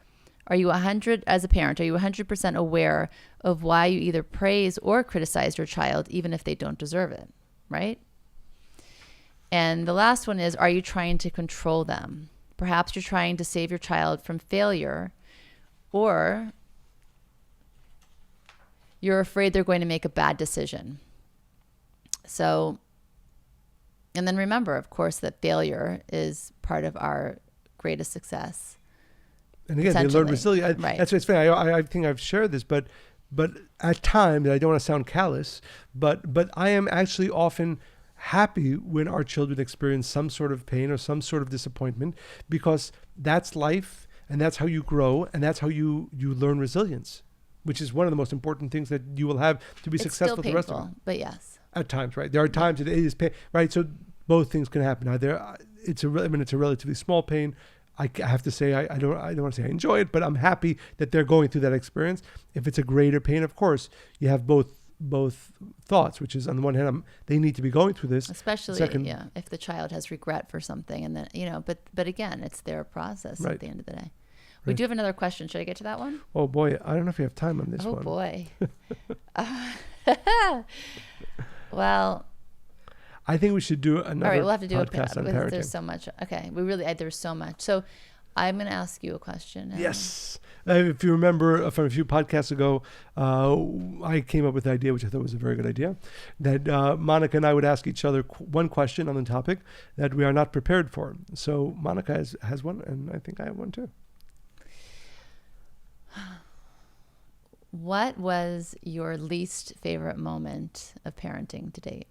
are you 100% aware of why you either praise or criticize your child, even if they don't deserve it, right? And the last one is, are you trying to control them? Perhaps you're trying to save your child from failure, or you're afraid they're going to make a bad decision. So, and then remember, of course, that failure is part of our greatest success. And again, they learn Potentially. resilience. Right. That's what's funny. I think I've shared this, but at times, I don't want to sound callous, but I am actually often happy when our children experience some sort of pain or some sort of disappointment, because that's life, and that's how you grow, and that's how you learn resilience, which is one of the most important things that you will have to be successful still the rest of painful, it. but yes. At times, right? There are times that it is pain, right? So both things can happen. Either it's a relatively small pain. I have to say, I don't want to say I enjoy it, but I'm happy that they're going through that experience. If it's a greater pain, of course, you have both thoughts, which is on the one hand, they need to be going through this. Especially, Second, if the child has regret for something, and then, but again, it's their process Right. at the end of the day. We Right. do have another question. Should I get to that one? Oh boy, I don't know if we have time on this Oh one. boy. Well, I think we should do another all right, we'll have to do a podcast on because parenting. there's so much. Okay, there's so much. So I'm going to ask you a question. now. Yes. If you remember from a few podcasts ago, I came up with the idea, which I thought was a very good idea, that Monica and I would ask each other one question on the topic that we are not prepared for. So Monica has one, and I think I have one too. What was your least favorite moment of parenting to date?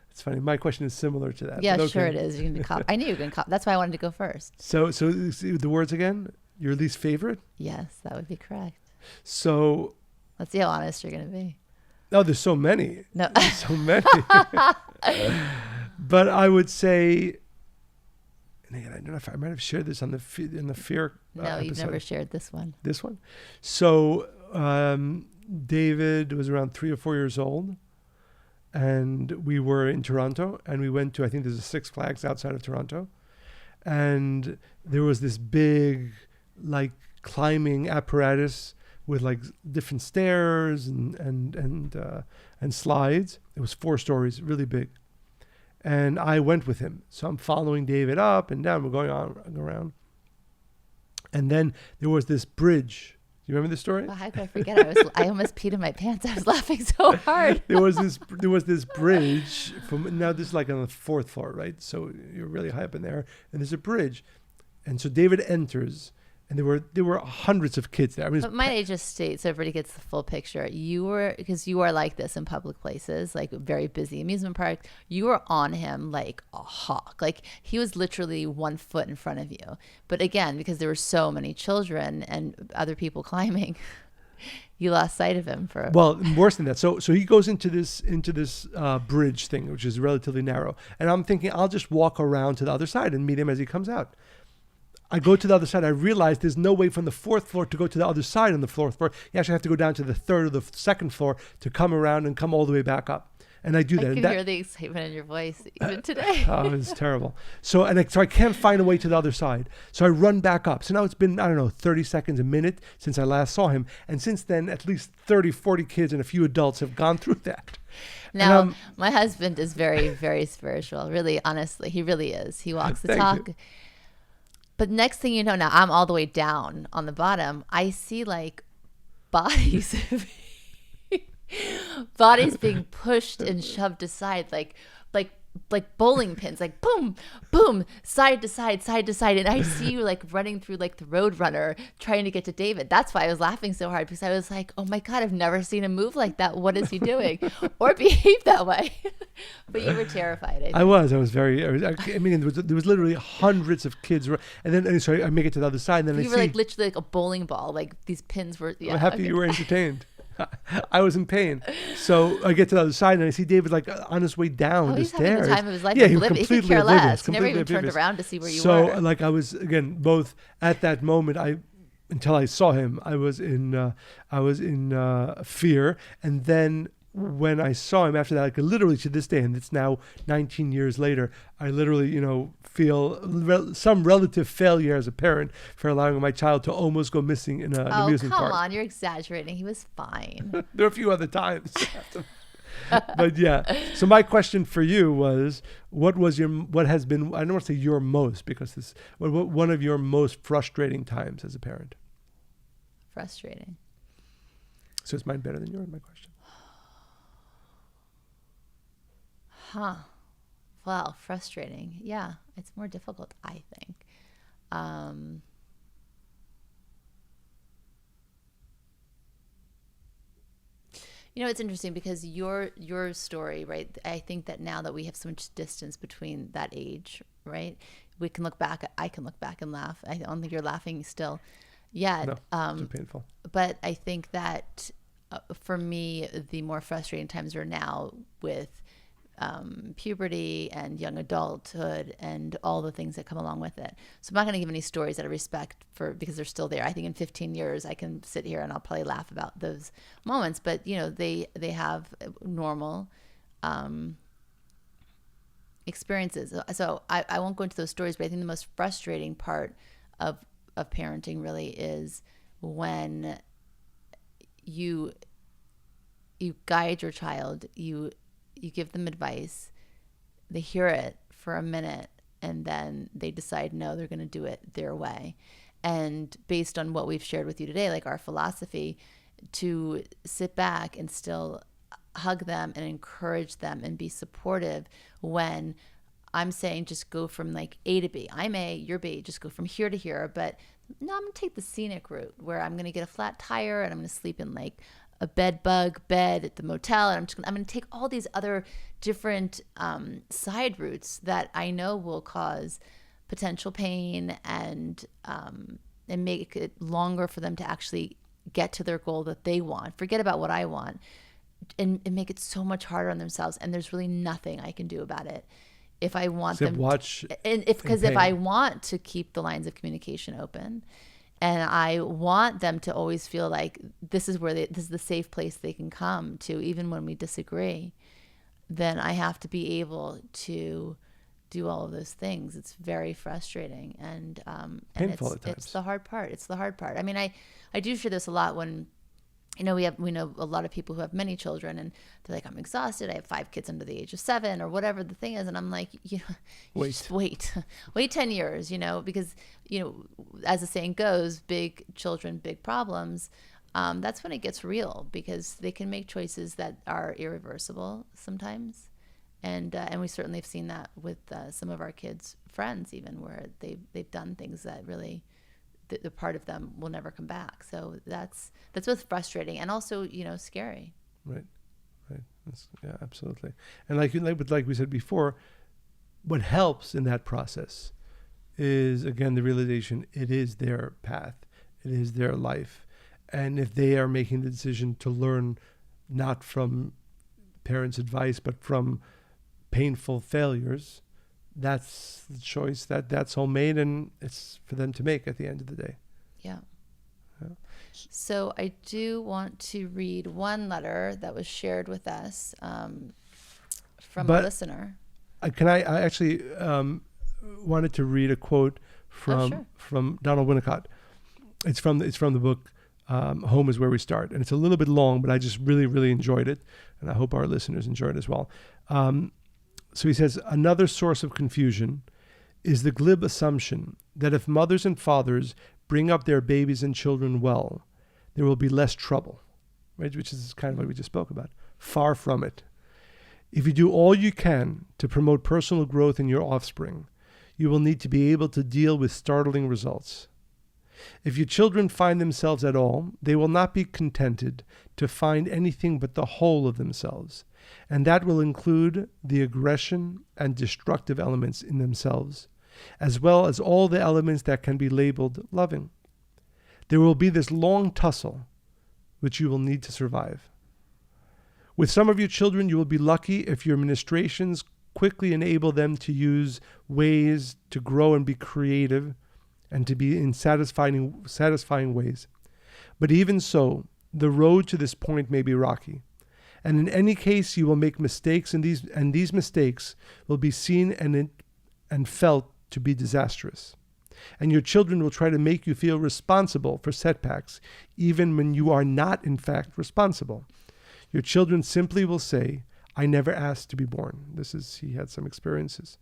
It's funny. My question is similar to that. Yeah, but sure okay. it is. You can be I knew you can That's why I wanted to go first. So the words again, your least favorite? Yes, that would be correct. So, Let's see how honest you're going to be. oh, there's so many. No. There's so many. But I would say, and again, I don't know if I might have shared this on in the fear No, you've episode. never shared this one. This one. So David was around 3 or 4 years old, and we were in Toronto, and we went to, I think there's a Six Flags outside of Toronto, and there was this big, like, climbing apparatus with like different stairs and slides. It was 4 stories, really big. And I went with him. So I'm following David up and down. We're going on around. And then there was this bridge. Do you remember this story? Well, how could I forget? I almost peed in my pants. I was laughing so hard. There was this bridge from, now this is like on the 4th floor, right? So you're really high up in there, and there's a bridge. And so David enters, and there were hundreds of kids there. I mean, But might I just state, so everybody gets the full picture, because you are like this in public places, like very busy amusement park, you were on him like a hawk. Like he was literally 1 foot in front of you. But again, because there were so many children and other people climbing, you lost sight of him for. well, worse than that. So he goes into this bridge thing, which is relatively narrow. And I'm thinking, I'll just walk around to the other side and meet him as he comes out. I go to the other side. I realize there's no way from the 4th floor to go to the other side on the 4th floor. You actually have to go down to the 3rd or the 2nd floor to come around and come all the way back up. And I do that. I And can hear the excitement in your voice even today. Oh, it's terrible. So I can't find a way to the other side. So I run back up. So now it's been, I don't know, 30 seconds, a minute since I last saw him. And since then, at least 30, 40 kids and a few adults have gone through that. Now, my husband is very, very spiritual. Really, honestly, he really is. He walks the Thank talk. you. But next thing you know, now I'm all the way down on the bottom. I see like bodies, bodies being pushed and shoved aside, like bowling pins, like boom, boom, side to side, side to side. And I see you like running through like the Roadrunner trying to get to David. That's why I was laughing so hard, because I was like, oh my God, I've never seen him move like that. What is he doing? Or behave that way. But you were terrified. I was very, I mean, there was literally hundreds of kids. And then, so I make it to the other side. And then You were like literally like a bowling ball. Like these pins were, yeah. I'm happy okay. you were entertained. I was in pain. So I get to the other side and I see David like on his way down Oh, the he's stairs. having the time of his life. Yeah, he He could completely care oblivious. less. He never even completely turned oblivious. around to see where you so, were. So like I was, again, both at that moment, until I saw him, I was in fear. And then when I saw him after that, like literally to this day, and it's now 19 years later, I literally, feel some relative failure as a parent for allowing my child to almost go missing in an amusement park. Oh, come on. You're exaggerating. He was fine. There are a few other times. But yeah. So my question for you was, what has been, I don't want to say your most, because one of your most frustrating times as a parent? Frustrating. So is mine better than yours, my question? Huh. Wow, frustrating. Yeah, it's more difficult, I think. Um, it's interesting because your story, right? I think that now that we have so much distance between that age, right? We can look back. I can look back and laugh. I don't think you're laughing still yet. No, it's painful. But I think that for me, the more frustrating times are now with puberty and young adulthood and all the things that come along with it. So I'm not going to give any stories out of respect for, because they're still there. I think in 15 years I can sit here and I'll probably laugh about those moments, but they have normal experiences. So I won't go into those stories, but I think the most frustrating part of parenting really is when you guide your child, you give them advice, they hear it for a minute, and then they decide, no, they're going to do it their way. And based on what we've shared with you today, like our philosophy, to sit back and still hug them and encourage them and be supportive when I'm saying just go from like A to B. I'm A, you're B, just go from here to here. But no, I'm going to take the scenic route where I'm going to get a flat tire and I'm going to sleep in like a bed at the motel, and I'm going to take all these other different side routes that I know will cause potential pain and make it longer for them to actually get to their goal that they want. Forget about what I want, and make it so much harder on themselves. And there's really nothing I can do about it if I want them. Because if I want to keep the lines of communication open. And I want them to always feel like this is the safe place they can come to, even when we disagree. Then I have to be able to do all of those things. It's very frustrating and painful at times. It's the hard part. It's the hard part. I mean, I do share this a lot when. We know a lot of people who have many children, and they're like, I'm exhausted. I have 5 kids under the age of 7 or whatever the thing is. And I'm like, just wait 10 years, because, as the saying goes, big children, big problems. That's when it gets real, because they can make choices that are irreversible sometimes. And we certainly have seen that with some of our kids' friends, even where they've done things that really, the part of them will never come back. So that's both frustrating and also, scary. Right. Yeah, absolutely. And like we said before, what helps in that process is, again, the realization it is their path, it is their life. And if they are making the decision to learn not from parents' advice, but from painful failures, that's the choice that's homemade, and it's for them to make at the end of the day. Yeah. So I do want to read one letter that was shared with us from a listener. I actually wanted to read a quote from Donald Winnicott. It's from the book Home is Where We Start, and it's a little bit long, but I just really, really enjoyed it, and I hope our listeners enjoy it as well. So he says, another source of confusion is the glib assumption that if mothers and fathers bring up their babies and children well, there will be less trouble, right? Which is kind of what we just spoke about. Far from it. If you do all you can to promote personal growth in your offspring, you will need to be able to deal with startling results. If your children find themselves at all, they will not be contented to find anything but the whole of themselves, and that will include the aggression and destructive elements in themselves, as well as all the elements that can be labeled loving. There will be this long tussle, which you will need to survive. With some of your children, you will be lucky if your ministrations quickly enable them to use ways to grow and be creative and to be in satisfying ways. But even so, the road to this point may be rocky. And in any case, you will make mistakes, and these mistakes will be seen and felt to be disastrous. And your children will try to make you feel responsible for setbacks, even when you are not, in fact, responsible. Your children simply will say, I never asked to be born. He had some experiences.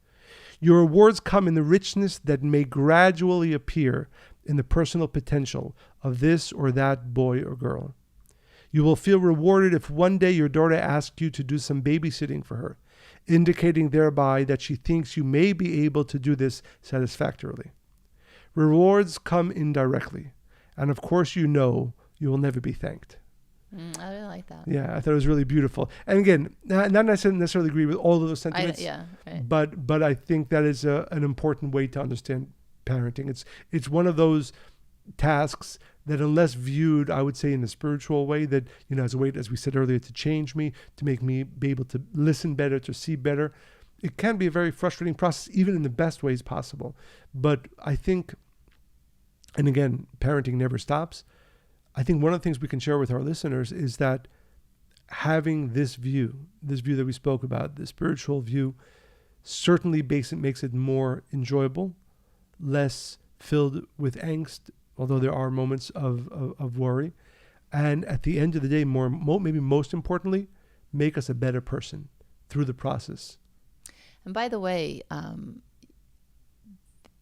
Your rewards come in the richness that may gradually appear in the personal potential of this or that boy or girl. You will feel rewarded if one day your daughter asks you to do some babysitting for her, indicating thereby that she thinks you may be able to do this satisfactorily. Rewards come indirectly, and of course you know you will never be thanked. I really like that. Yeah, I thought it was really beautiful. And again, not necessarily agree with all of those sentiments. Right. But I think that is an important way to understand parenting. It's one of those tasks that, unless viewed, I would say, in a spiritual way, that, as a way, as we said earlier, to change me, to make me be able to listen better, to see better, it can be a very frustrating process, even in the best ways possible. But I think, and again, parenting never stops. I think one of the things we can share with our listeners is that having this view that we spoke about, the spiritual view, certainly makes it more enjoyable, less filled with angst, although there are moments of worry. And at the end of the day, maybe most importantly, make us a better person through the process. And by the way,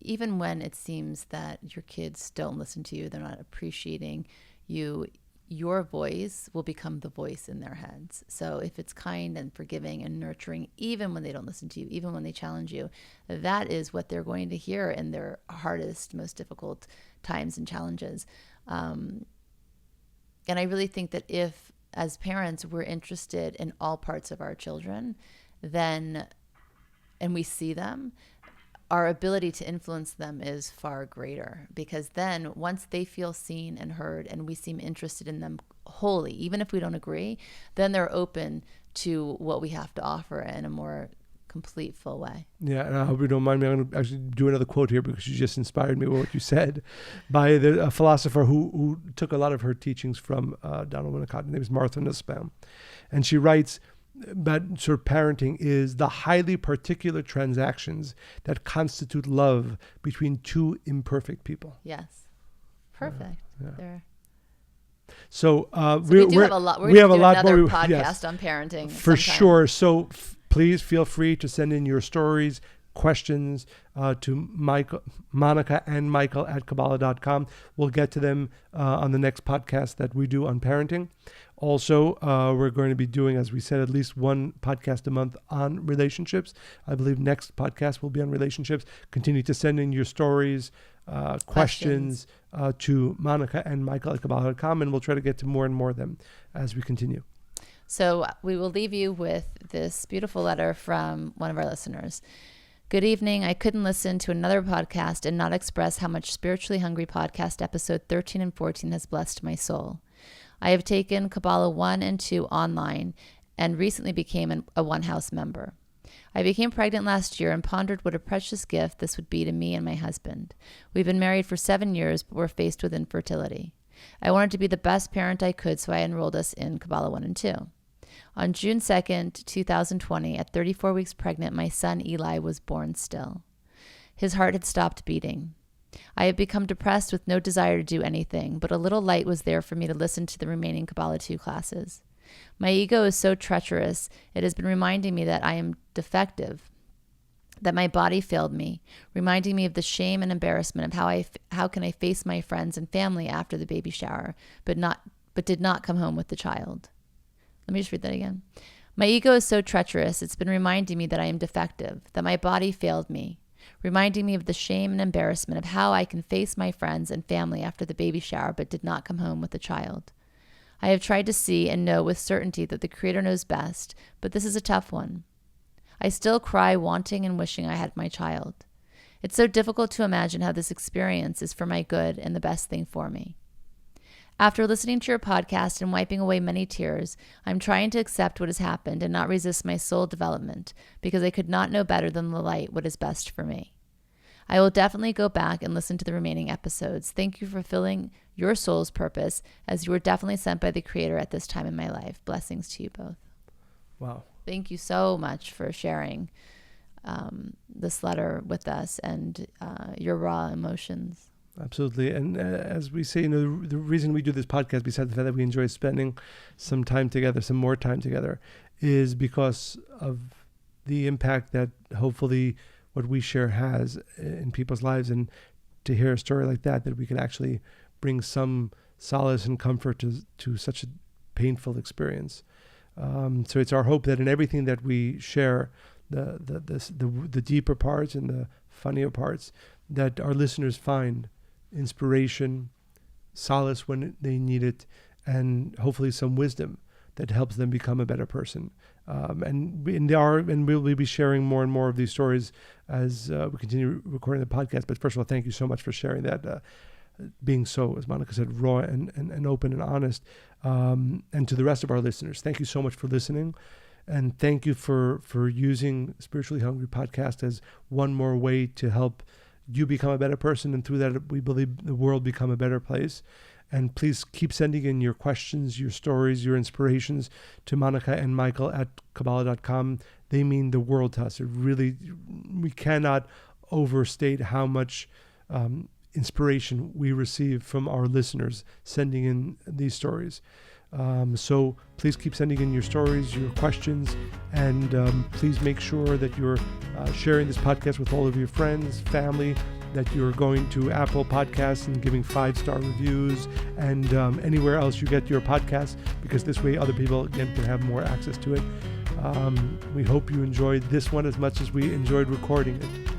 even when it seems that your kids don't listen to you, they're not appreciating you, your voice will become the voice in their heads. So if it's kind and forgiving and nurturing, even when they don't listen to you, even when they challenge you, that is what they're going to hear in their hardest, most difficult times and challenges. And I really think that if, as parents, we're interested in all parts of our children, and we see them, our ability to influence them is far greater, because then once they feel seen and heard and we seem interested in them wholly, even if we don't agree, then they're open to what we have to offer in a more complete, full way. Yeah, and I hope you don't mind me. I'm going to actually do another quote here, because you just inspired me with what you said, by a philosopher who took a lot of her teachings from Donald Winnicott. Her name is Martha Nussbaum. And she writes, but sort of parenting is the highly particular transactions that constitute love between two imperfect people. Yes. Perfect. Yeah. So, we do have a lot. We're going to do another podcast on parenting. For sure. So please feel free to send in your stories, questions to Monica and Michael at Kabbalah.com. We'll get to them on the next podcast that we do on parenting. Also, we're going to be doing, as we said, at least one podcast a month on relationships. I believe next podcast will be on relationships. Continue to send in your stories, questions to Monica and Michael at Kabbalah.com, and we'll try to get to more and more of them as we continue. So we will leave you with this beautiful letter from one of our listeners. Good evening. I couldn't listen to another podcast and not express how much Spiritually Hungry podcast episode 13 and 14 has blessed my soul. I have taken Kabbalah 1 and 2 online and recently became a One House member. I became pregnant last year and pondered what a precious gift this would be to me and my husband. We've been married for 7 years, but we're faced with infertility. I wanted to be the best parent I could, so I enrolled us in Kabbalah 1 and 2. On June 2nd, 2020, at 34 weeks pregnant, my son Eli was born still. His heart had stopped beating. I had become depressed with no desire to do anything, but a little light was there for me to listen to the remaining Kabbalah 2 classes. My ego is so treacherous, it has been reminding me that I am defective, that my body failed me, reminding me of the shame and embarrassment of how can I face my friends and family after the baby shower, but did not come home with the child. Let me just read that again. My ego is so treacherous, it's been reminding me that I am defective, that my body failed me, reminding me of the shame and embarrassment of how I can face my friends and family after the baby shower, but did not come home with the child. I have tried to see and know with certainty that the Creator knows best, but this is a tough one. I still cry wanting and wishing I had my child. It's so difficult to imagine how this experience is for my good and the best thing for me. After listening to your podcast and wiping away many tears, I'm trying to accept what has happened and not resist my soul development, because I could not know better than the light what is best for me. I will definitely go back and listen to the remaining episodes. Thank you for fulfilling your soul's purpose, as you were definitely sent by the Creator at this time in my life. Blessings to you both. Wow. Thank you so much for sharing this letter with us and your raw emotions. Absolutely. And as we say, the reason we do this podcast, besides the fact that we enjoy spending some time together, some more time together, is because of the impact that hopefully what we share has in people's lives. And to hear a story like that we can actually bring some solace and comfort to such a painful experience. So it's our hope that in everything that we share, the deeper parts and the funnier parts, that our listeners find inspiration, solace when they need it, and hopefully some wisdom that helps them become a better person. And we'll be sharing more and more of these stories as we continue recording the podcast. But first of all, thank you so much for sharing that, being so, as Monica said, raw and open and honest. And to the rest of our listeners, thank you so much for listening. And thank you for using Spiritually Hungry Podcast as one more way to help you become a better person. And through that, we believe the world become a better place. And please keep sending in your questions, your stories, your inspirations to Monica and Michael at Kabbalah.com. They mean the world to us. It really, we cannot overstate how much inspiration we receive from our listeners sending in these stories. So please keep sending in your stories, your questions, and please make sure that you're sharing this podcast with all of your friends, family, that you're going to Apple Podcasts and giving 5-star reviews and anywhere else you get your podcasts, because this way other people, again, can have more access to it. We hope you enjoyed this one as much as we enjoyed recording it.